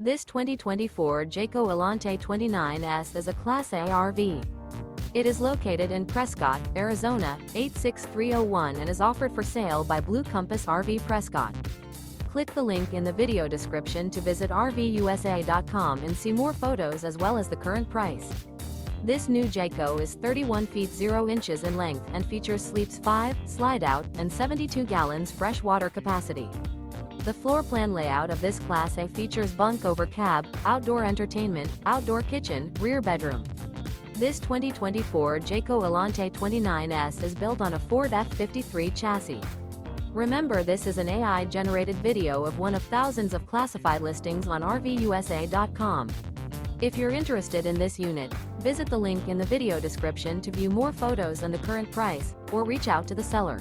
This 2024 Jayco Alante 29S is a Class A RV. It is located in Prescott, Arizona, 86301 and is offered for sale by Blue Compass RV Prescott. Click the link in the video description to visit RVUSA.com and see more photos as well as the current price. This new Jayco is 31 feet 0 inches in length and features sleeps 5, slide-out, and 72 gallons fresh water capacity. The floor plan layout of this Class A features bunk over cab, outdoor entertainment, outdoor kitchen, rear bedroom. This 2024 Jayco Alante 29S is built on a Ford F53 chassis. Remember, this is an AI-generated video of one of thousands of classified listings on RVUSA.com. If you're interested in this unit, visit the link in the video description to view more photos and the current price, or reach out to the seller.